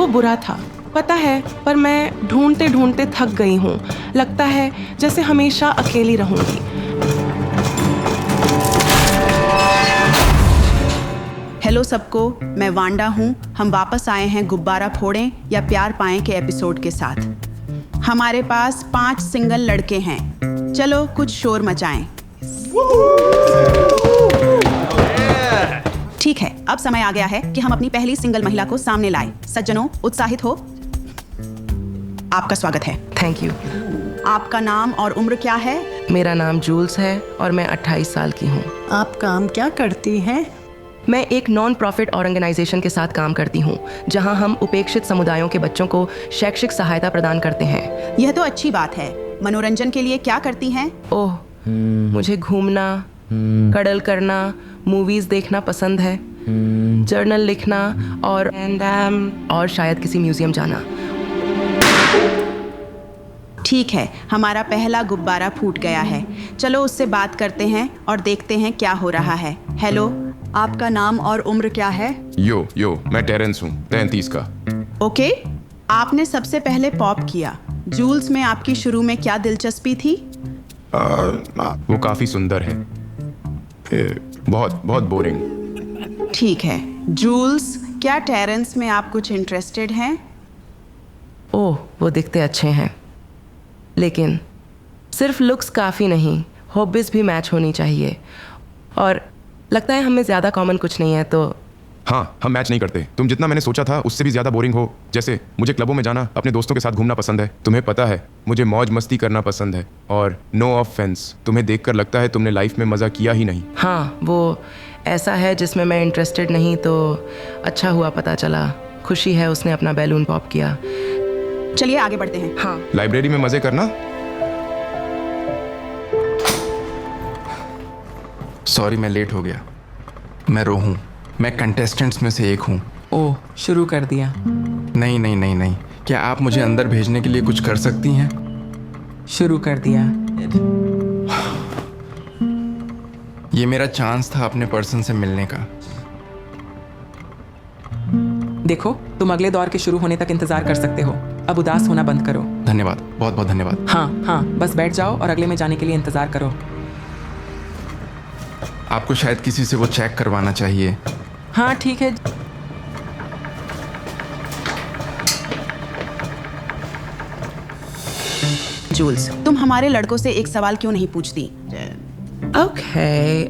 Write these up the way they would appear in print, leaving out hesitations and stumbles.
वो बुरा था, पता है, पर मैं ढूंढते ढूंढते थक गई हूँ। लगता है जैसे हमेशा अकेली रहूंगी। हेलो सबको, मैं वांडा हूँ। हम वापस आए हैं गुब्बारा फोड़ें या प्यार पाएं के एपिसोड के साथ। हमारे पास 5 सिंगल लड़के हैं। चलो कुछ शोर मचाएं। ठीक है, अब समय आ गया है कि हम अपनी पहली सिंगल महिला को सामने लाएं। सज्जनों, उत्साहित हो? आपका स्वागत है। Thank you. आपका नाम और उम्र क्या है? मेरा नाम जूल्स है और मैं 28 साल की हूँ। आप काम क्या करती हैं? मैं एक नॉन प्रॉफिट ऑर्गेनाइजेशन के साथ काम करती हूँ, जहाँ हम उपेक्षित समुदायों के बच्चों को शैक्षिक सहायता प्रदान करते हैं। यह तो अच्छी बात है। मनोरंजन के लिए क्या करती हैं? ओह, मुझे घूमना, कडल करना, मूवीज देखना पसंद है, जर्नल लिखना और शायद किसी म्यूजियम जाना। ठीक है, हमारा पहला गुब्बारा फूट गया है। चलो उससे बात करते हैं और देखते हैं क्या हो रहा है। हेलो, आपका नाम और उम्र क्या है? यो, मैं टेरेंस हूँ, 33 का। ओके, आपने सबसे पहले पॉप किया। जूल्स में आपकी शुरू में क्या दिलचस्पी थी? वो काफी सुंदर है, बहुत बहुत बोरिंग। ठीक है, जूल्स, क्या टेरेंस में आप कुछ इंटरेस्टेड हैं? ओह, वो दिखते अच्छे हैं, लेकिन सिर्फ लुक्स काफ़ी नहीं, हॉबीज भी मैच होनी चाहिए। और लगता है हमें ज़्यादा कॉमन कुछ नहीं है, तो हाँ, हम मैच नहीं करते। तुम जितना मैंने सोचा था उससे भी ज़्यादा बोरिंग हो। जैसे मुझे क्लबों में जाना, अपने दोस्तों के साथ घूमना पसंद है। तुम्हें पता है, मुझे मौज मस्ती करना पसंद है। और नो ऑफेंस, तुम्हें देखकर लगता है तुमने लाइफ में मज़ा किया ही नहीं। हाँ, वो ऐसा है जिसमें मैं इंटरेस्टेड नहीं, तो अच्छा हुआ पता चला। खुशी है उसने अपना बैलून पॉप किया। चलिए आगे बढ़ते हैं। हाँ, लाइब्रेरी में मज़े करना। सॉरी, मैं लेट हो गया। मैं रो हूँ। मैं कंटेस्टेंट्स में से एक हूँ। ओह, शुरू कर दिया। नहीं। क्या आप मुझे अंदर भेजने के लिए कुछ कर सकती हैं? शुरू कर दिया। ये मेरा चांस था अपने पर्सन से मिलने का। देखो, तुम अगले दौर के शुरू होने तक इंतजार कर सकते हो। अब उदास होना बंद करो। धन्यवाद, बहुत बहुत धन्यवाद। हाँ, बस बैठ जाओ और अगले में जाने के लिए इंतजार करो। आपको शायद किसी से वो चेक करवाना चाहिए। हाँ, ठीक है। जूल्स, तुम हमारे लड़कों से एक सवाल क्यों नहीं पूछती? ओके,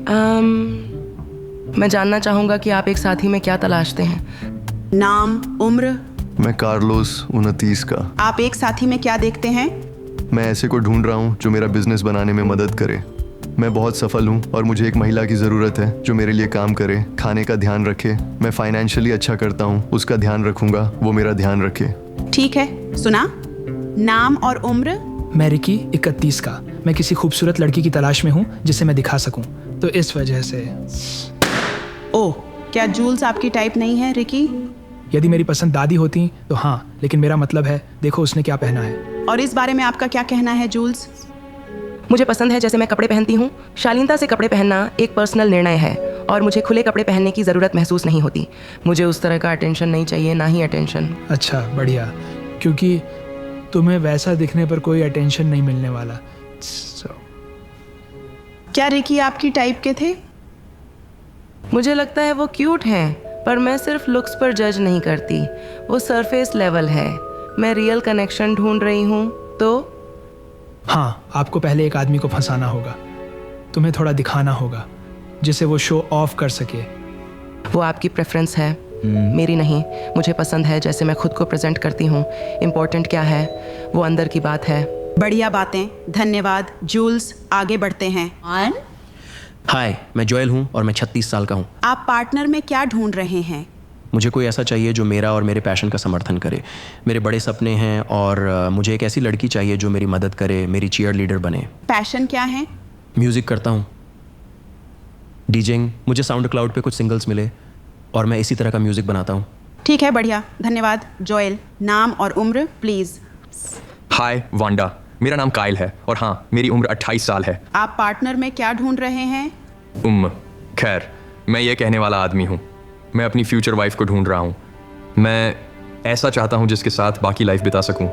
मैं जानना चाहूँगा कि आप एक साथी में क्या तलाशते हैं। नाम, उम्र? मैं कार्लोस, 29 का। आप एक साथी में क्या देखते हैं? मैं ऐसे को ढूंढ रहा हूँ जो मेरा बिजनेस बनाने में मदद करे। मैं बहुत सफल हूँ और मुझे एक महिला की ज़रूरत है जो मेरे लिए काम करे, खाने का ध्यान रखे। मैं फाइनेंशियली अच्छा करता हूँ, उसका ध्यान रखूंगा, वो मेरा ध्यान रखे। ठीक है, सुना। नाम और उम्र? मैं रिकी, 31 का। मैं किसी खूबसूरत लड़की की तलाश में हूँ जिसे मैं दिखा सकूँ, तो इस वजह से। ओह, क्या जूल्स आपकी टाइप नहीं है, रिकी? यदि मेरी पसंद दादी होती तो हाँ, लेकिन मेरा मतलब है, देखो उसने क्या पहना है। और इस बारे में आपका क्या कहना है, जूल्स? मुझे पसंद है जैसे मैं कपड़े पहनती हूँ। शालीनता से कपड़े पहनना एक पर्सनल निर्णय है और मुझे खुले कपड़े पहनने की ज़रूरत महसूस नहीं होती। मुझे उस तरह का अटेंशन नहीं चाहिए, ना ही अटेंशन। अच्छा, बढ़िया, क्योंकि तुम्हें वैसा दिखने पर कोई अटेंशन नहीं मिलने वाला। क्या रिकी आपकी टाइप के थे? मुझे लगता है वो क्यूट हैं, पर मैं सिर्फ लुक्स पर जज नहीं करती। वो सरफेस लेवल है। मैं रियल कनेक्शन ढूंढ रही हूँ। तो हाँ, आपको पहले एक आदमी को फंसाना होगा। तुम्हें थोड़ा दिखाना होगा जिसे वो शो ऑफ कर सके। वो आपकी प्रेफरेंस है, मेरी नहीं। मुझे पसंद है जैसे मैं खुद को प्रेजेंट करती हूँ। इम्पोर्टेंट क्या है, वो अंदर की बात है। बढ़िया बातें, धन्यवाद। जूल्स, आगे बढ़ते हैं। हाय, मैं जोएल हूँ और मैं 36 साल का हूँ। आप पार्टनर में क्या ढूंढ रहे हैं? मुझे कोई ऐसा चाहिए जो मेरा और मेरे पैशन का समर्थन करे। मेरे बड़े सपने हैं और मुझे एक ऐसी लड़की चाहिए जो मेरी मदद करे, मेरी चीयर लीडर बने। पैशन क्या है? म्यूज़िक करता हूँ, डीजिंग। मुझे साउंड क्लाउड पे कुछ सिंगल्स मिले और मैं इसी तरह का म्यूज़िक बनाता हूँ। ठीक है, बढ़िया, धन्यवाद। जोएल, नाम और उम्र प्लीज़। हाय वांडा, मेरा नाम काइल है और हाँ, मेरी उम्र 28 साल है। आप पार्टनर में क्या ढूंढ रहे हैं? खैर, मैं ये कहने वाला आदमी हूँ। मैं अपनी फ्यूचर वाइफ को ढूंढ रहा हूँ। मैं ऐसा चाहता हूँ जिसके साथ बाकी लाइफ बिता सकूँ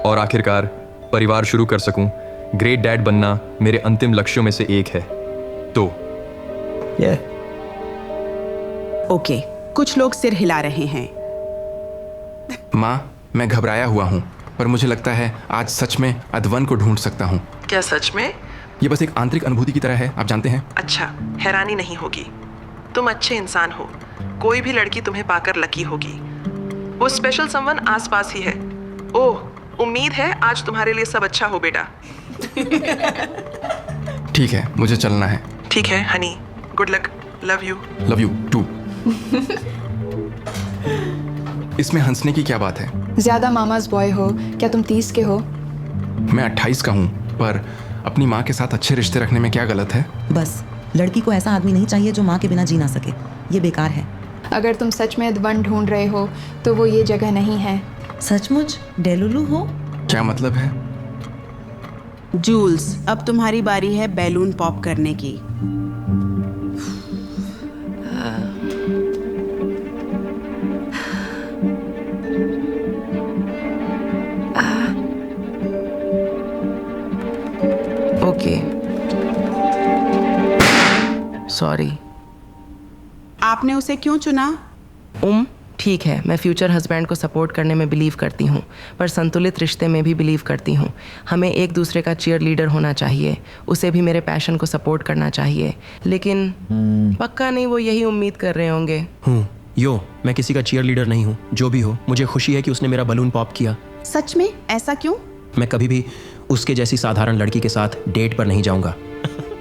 और आखिरकार परिवार शुरू कर सकूँ। ग्रेट डैड बनना मेरे अंतिम लक्ष्यों में से एक है। तो ओके, कुछ लोग सिर हिला रहे हैं। माँ, मैं घबराया हुआ हूँ, पर मुझे लगता है आज सच में अदवन को ढूंढ सकता हूँ। क्या सच में? ये बस एक आंतरिक अनुभूति की तरह है, आप जानते हैं। अच्छा, हैरानी नहीं होगी। तुम अच्छे इंसान हो, कोई भी लड़की तुम्हें पाकर लकी होगी। वो स्पेशल समवन आसपास ही है। ओह, उम्मीद है आज तुम्हारे लिए सब अच्छा हो बेटा। ठीक है, मुझे चलना है। ठीक है honey, good luck, love you. Love you too. इसमें हंसने की क्या बात है? ज्यादा मामाज बॉय हो क्या? तुम 30 के हो? मैं 28 का हूँ, पर अपनी माँ के साथ अच्छे रिश्ते रखने में क्या गलत है? बस लड़की को ऐसा आदमी नहीं चाहिए जो माँ के बिना जी ना सके। ये बेकार है। अगर तुम सच में वन ढूंढ रहे हो तो वो ये जगह नहीं है। सचमुच डेलुलू हो? क्या मतलब है? जूल्स, अब तुम्हारी बारी है बैलून पॉप करने की। Okay, sorry. आपने उसे क्यों चुना? ठीक है, मैं फ्यूचर हस्बैंड को सपोर्ट करने में बिलीव करती हूँ, पर संतुलित रिश्ते में भी बिलीव करती हूँ। हमें एक दूसरे का चीयर लीडर होना चाहिए, उसे भी मेरे पैशन को सपोर्ट करना चाहिए, लेकिन पक्का नहीं वो यही उम्मीद कर रहे होंगे। मैं किसी का चीयर लीडर नहीं हूँ। जो भी हो, मुझे खुशी है कि उसने मेरा बलून पॉप किया। सच में? ऐसा क्यों? मैं कभी भी उसके जैसी साधारण लड़की के साथ डेट पर नहीं जाऊंगा।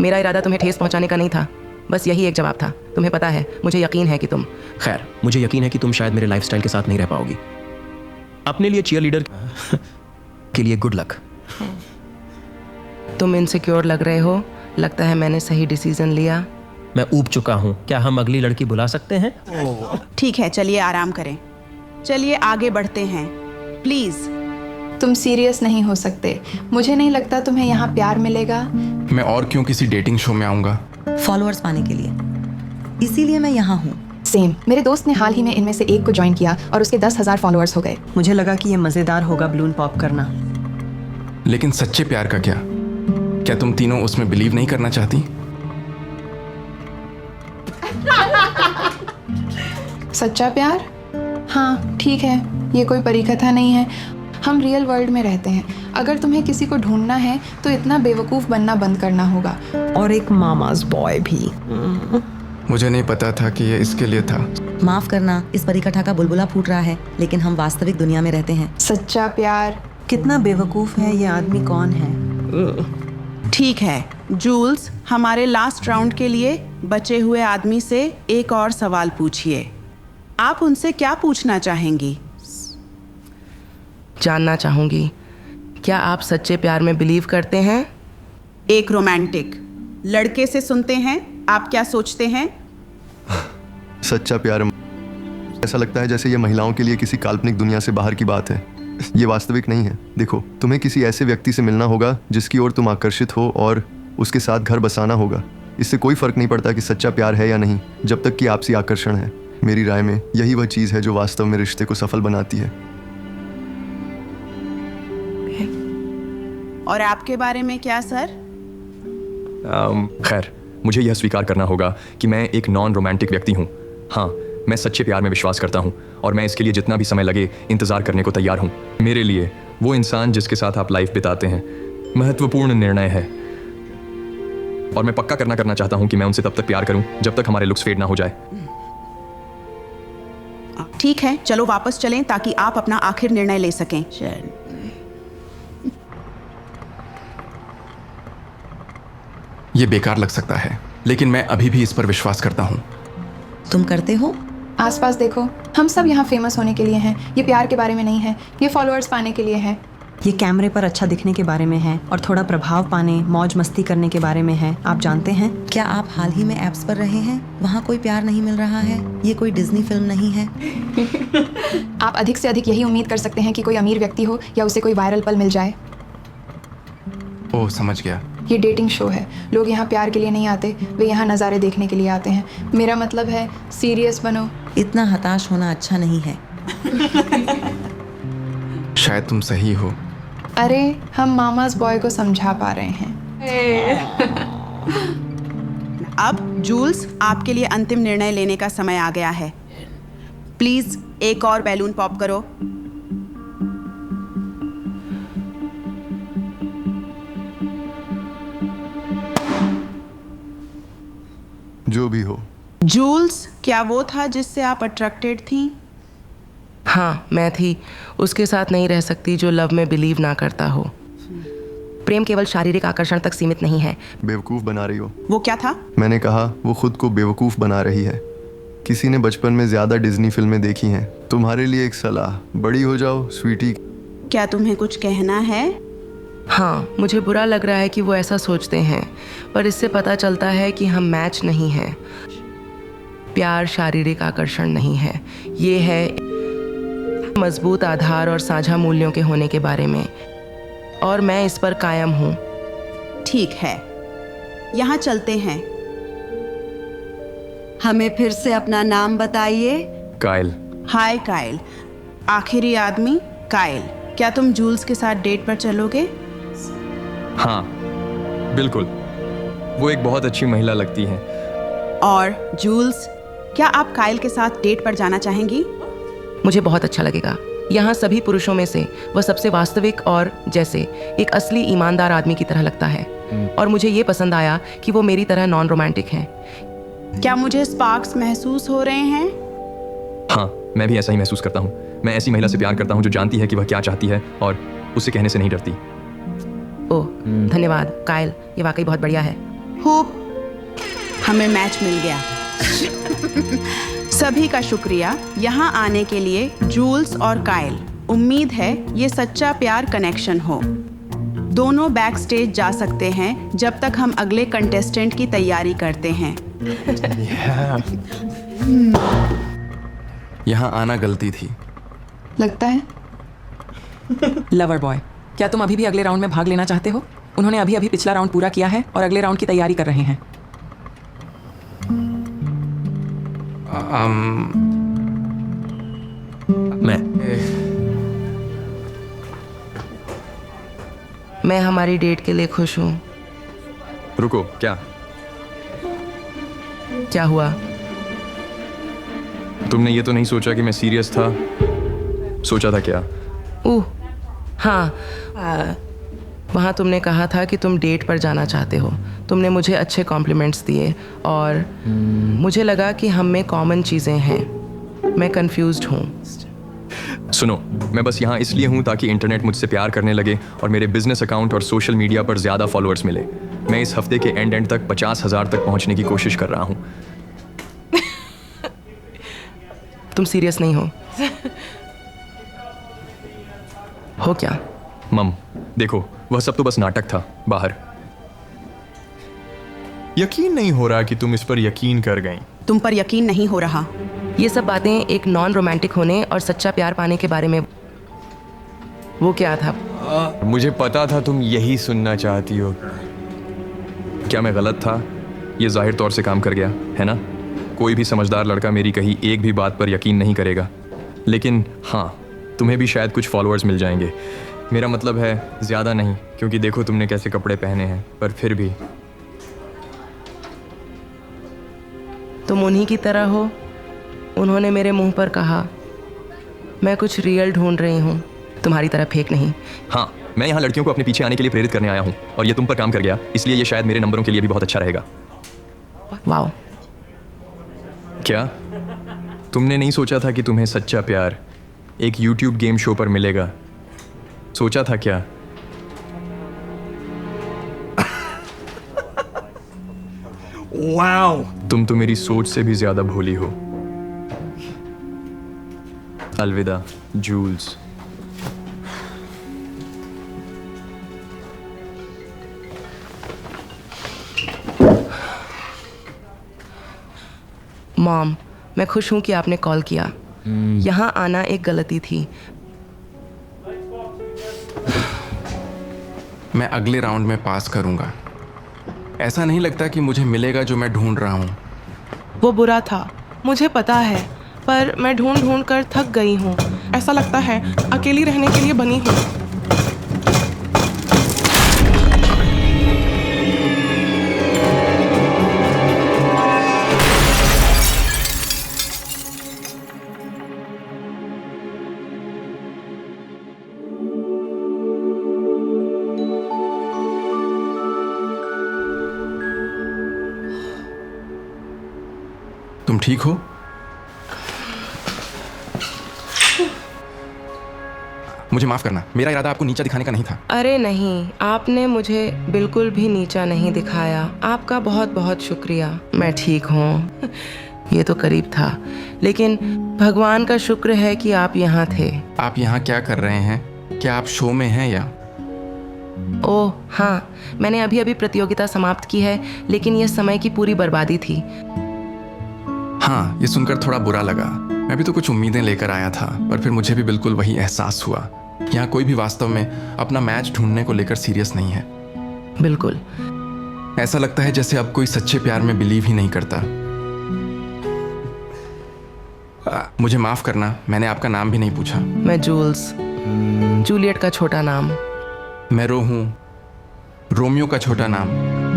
मेरा इरादा तुम्हें ठेस पहुंचाने का नहीं था, बस यही एक जवाब था। तुम्हें पता है, मुझे यकीन है कि तुम खैर, मुझे यकीन है कि तुम शायद मेरे लाइफस्टाइल के साथ नहीं रह पाओगी। अपने लिए चीयर लीडर के लिए गुड लक। तुम इनसिक्योर लग रहे हो। लगता है मैंने सही डिसीजन लिया। मैं ऊब चुका हूँ। क्या हम अगली लड़की बुला सकते हैं? ठीक है, चलिए आराम करें। चलिए आगे बढ़ते हैं, प्लीज। तुम सीरियस नहीं हो सकते। मुझे नहीं लगता तुम्हें यहाँ प्यार मिलेगा। मैं और क्यों किसी डेटिंग शो में आऊँगा? फॉलोअर्स पाने के लिए, इसीलिए मैं यहाँ हूँ। सेम, मेरे दोस्त ने हाल ही में इनमें से एक को ज्वाइन किया और उसके 10,000 फॉलोअर्स हो गए। मुझे लगा कि ये मजेदार होगा बलून पॉप करना। लेकिन सच्चे प्यार का क्या? क्या तुम तीनों उसमें बिलीव नहीं करना चाहती? सच्चा प्यार? हाँ ठीक है, ये कोई परिकथा नहीं है। हम रियल वर्ल्ड में रहते हैं। अगर तुम्हें किसी को ढूंढना है तो इतना बेवकूफ़ बनना बंद करना होगा। और एक मामाज बॉय भी। मुझे नहीं पता था कि ये इसके लिए था। माफ करना, इस परिकथा का बुलबुला फूट रहा है, लेकिन हम वास्तविक दुनिया में रहते हैं। सच्चा प्यार। कितना बेवकूफ है ये आदमी, कौन है? ठीक है जूल्स, हमारे लास्ट राउंड के लिए बचे हुए आदमी से एक और सवाल पूछिए। आप उनसे क्या पूछना चाहेंगी? जानना चाहूंगी, क्या आप सच्चे प्यार में बिलीव करते हैं? एक रोमांटिक लड़के से सुनते हैं, आप क्या सोचते हैं? सच्चा प्यार, ऐसा लगता है जैसे ये महिलाओं के लिए किसी काल्पनिक दुनिया से बाहर की बात है। ये वास्तविक नहीं है। देखो, तुम्हें किसी ऐसे व्यक्ति से मिलना होगा जिसकी ओर तुम आकर्षित हो और उसके साथ घर बसाना होगा। इससे कोई फर्क नहीं पड़ता कि सच्चा प्यार है या नहीं, जब तक कि आपसी आकर्षण है। मेरी राय में यही वह चीज़ है जो वास्तव में रिश्ते को सफल बनाती है। और आपके बारे में क्या सर? खैर, मुझे यह स्वीकार करना होगा कि मैं एक नॉन रोमांटिक व्यक्ति हूँ। हाँ, मैं सच्चे प्यार में विश्वास करता हूँ और मैं इसके लिए जितना भी समय लगे इंतज़ार करने को तैयार हूँ। मेरे लिए वो इंसान जिसके साथ आप लाइफ बिताते हैं महत्वपूर्ण निर्णय है और मैं पक्का करना चाहता हूँ कि मैं उनसे तब तक प्यार करूँ जब तक हमारे लुक्स फेड ना हो जाए। ठीक है, चलो वापस चलें ताकि आप अपना आखिर निर्णय ले सकें। ये बेकार लग सकता है, लेकिन मैं अभी भी इस पर विश्वास करता हूँ। तुम करते हो? आसपास देखो, हम सब यहाँ फेमस होने के लिए हैं। ये प्यार के बारे में नहीं है, ये फॉलोअर्स पाने के लिए है। ये कैमरे पर अच्छा दिखने के बारे में है और थोड़ा प्रभाव पाने, मौज मस्ती करने के बारे में है। आप जानते हैं? क्या आप हाल ही में एप्स पर रहे हैं? वहाँ कोई प्यार नहीं मिल रहा है। ये कोई डिज्नी फिल्म नहीं है। आप अधिक से अधिक यही उम्मीद कर सकते हैं कि कोई अमीर व्यक्ति हो या उसे कोई वायरल पल मिल जाए। ओह, समझ गया। ये डेटिंग शो है। लोग यहाँ प्यार के लिए नहीं आते, वे यहाँ नज़ारे देखने के लिए आते हैं। मेरा मतलब है, सीरियस बनो। इतना हताश होना अच्छा नहीं है। शायद तुम सही हो। अरे हम मामाज बॉय को समझा पा रहे हैं। अब जूल्स, आपके लिए अंतिम निर्णय लेने का समय आ गया है। प्लीज एक और बैलून पॉप करो। जो भी हो। जूल्स, क्या वो था जिससे आप अट्रैक्टेड थी? हाँ, मैं थी। उसके साथ नहीं रह सकती जो लव में बिलीव ना करता हो। प्रेम केवल शारीरिक आकर्षण तक सीमित नहीं है। बेवकूफ़ बना रही हो। वो क्या था? मैंने कहा वो खुद को बेवकूफ़ बना रही है। किसी ने बचपन में ज़्यादा डिज्नी फिल्में देखी हैं। तुम्हारे लिए एक सलाह, बड़ी हो जाओ स्वीटी। क्या तुम्हें कुछ कहना है? हाँ, मुझे बुरा लग रहा है कि वो ऐसा सोचते हैं, पर इससे पता चलता है कि हम मैच नहीं हैं। प्यार शारीरिक आकर्षण नहीं है, ये है मजबूत आधार और साझा मूल्यों के होने के बारे में, और मैं इस पर कायम हूँ। ठीक है, यहाँ चलते हैं। हमें फिर से अपना नाम बताइए। काइल। हाय काइल। आखिरी आदमी काइल, क्या तुम जूल्स के साथ डेट पर चलोगे? हाँ बिल्कुल, वो एक बहुत अच्छी महिला लगती है। और जूल्स, क्या आप काइल के साथ डेट पर जाना चाहेंगी? मुझे बहुत अच्छा लगेगा। यहाँ सभी पुरुषों में से वह सबसे वास्तविक और जैसे एक असली ईमानदार आदमी की तरह लगता है, और मुझे ये पसंद आया कि वो मेरी तरह नॉन रोमांटिक है। क्या मुझे स्पार्क्स महसूस हो रहे हैं? हाँ, मैं भी ऐसा ही महसूस करता हूँ। मैं ऐसी महिला से प्यार करता हूँ जो जानती है कि वह क्या चाहती है और उसे कहने से नहीं डरती। ओह, धन्यवाद काइल, ये वाकई बहुत बढ़िया है। होप हमें मैच मिल गया। सभी का शुक्रिया यहाँ आने के लिए, जूल्स और काइल। उम्मीद है ये सच्चा प्यार कनेक्शन हो। दोनों बैक स्टेज जा सकते हैं जब तक हम अगले कंटेस्टेंट की तैयारी करते हैं। यहाँ आना गलती थी, लगता है। लवर बॉय, क्या तुम अभी भी अगले राउंड में भाग लेना चाहते हो? उन्होंने अभी अभी पिछला राउंड पूरा किया है और अगले राउंड की तैयारी कर रहे हैं। मैं हमारी डेट के लिए खुश हूँ। रुको, क्या हुआ? तुमने ये तो नहीं सोचा कि मैं सीरियस था? सोचा था क्या? हाँ, वहाँ तुमने कहा था कि तुम डेट पर जाना चाहते हो। तुमने मुझे अच्छे कॉम्प्लीमेंट्स दिए और मुझे लगा कि हम में कॉमन चीज़ें हैं। मैं कंफ्यूज्ड हूँ। सुनो, मैं बस यहाँ इसलिए हूँ ताकि इंटरनेट मुझसे प्यार करने लगे और मेरे बिजनेस अकाउंट और सोशल मीडिया पर ज़्यादा फॉलोअर्स मिले। मैं इस हफ्ते के एंड तक 50,000 तक पहुँचने की कोशिश कर रहा हूँ। तुम सीरियस नहीं हो क्या? मम, देखो, वह सब तो बस नाटक था बाहर। यकीन नहीं हो रहा कि तुम इस पर यकीन कर गईं। तुम पर यकीन नहीं हो रहा। ये सब बातें एक नॉन रोमांटिक होने और सच्चा प्यार पाने के बारे में। वो क्या था? मुझे पता था तुम यही सुनना चाहती हो। क्या मैं गलत था? ये जाहिर तौर से काम कर गया है ना। कोई भी समझदार लड़का मेरी कही एक भी बात पर यकीन नहीं करेगा। लेकिन हाँ, तुम्हें भी शायद कुछ फॉलोअर्स मिल जाएंगे। मेरा मतलब है ज़्यादा नहीं, क्योंकि देखो तुमने कैसे कपड़े पहने हैं, पर फिर भी। तुम उन्हीं की तरह हो। उन्होंने मेरे मुंह पर कहा। मैं कुछ रियल ढूंढ रही हूँ, तुम्हारी तरह फेक नहीं। हाँ, मैं यहाँ लड़कियों को अपने पीछे आने के लिए प्रेरित करने आया हूँ, और ये तुम पर काम कर गया, इसलिए ये शायद मेरे नंबरों के लिए भी बहुत अच्छा रहेगा। वाओ। क्या तुमने नहीं सोचा था कि तुम्हें सच्चा प्यार एक YouTube गेम शो पर मिलेगा? सोचा था क्या? वाओ, तुम तो मेरी सोच से भी ज्यादा भोली हो। अलविदा जूल्स। मॉम, मैं खुश हूँ कि आपने कॉल किया। यहाँ आना एक गलती थी। मैं अगले राउंड में पास करूंगा। ऐसा नहीं लगता कि मुझे मिलेगा जो मैं ढूंढ रहा हूँ। वो बुरा था, मुझे पता है, पर मैं ढूंढ ढूंढ कर थक गई हूँ। ऐसा लगता है अकेली रहने के लिए बनी हूँ। तुम ठीक हो? मुझे माफ करना, मेरा इरादा आपको नीचा दिखाने का नहीं था। अरे नहीं, आपने मुझे बिल्कुल भी नीचा नहीं दिखाया। आपका बहुत बहुत शुक्रिया। मैं ठीक हूँ। ये तो करीब था, लेकिन भगवान का शुक्र है कि आप यहाँ थे। आप यहाँ क्या कर रहे हैं? क्या आप शो में हैं या? ओह हाँ, मैंने अभी अभी प्रतियोगिता समाप्त की है, लेकिन यह समय की पूरी बर्बादी थी। हाँ, ये सुनकर थोड़ा बुरा लगा। मैं भी तो कुछ उम्मीदें लेकर आया था, पर फिर मुझे भी बिल्कुल वही एहसास हुआ। यहाँ कोई भी वास्तव में अपना मैच ढूंढने को लेकर सीरियस नहीं है। बिल्कुल। ऐसा लगता है जैसे अब कोई सच्चे प्यार में बिलीव ही नहीं करता। मुझे माफ करना, मैंने आपका नाम भी नहीं पूछा। मैं जूल्स, जूलियट का छोटा नाम। मैं रो हूँ, रोमियो का छोटा नाम।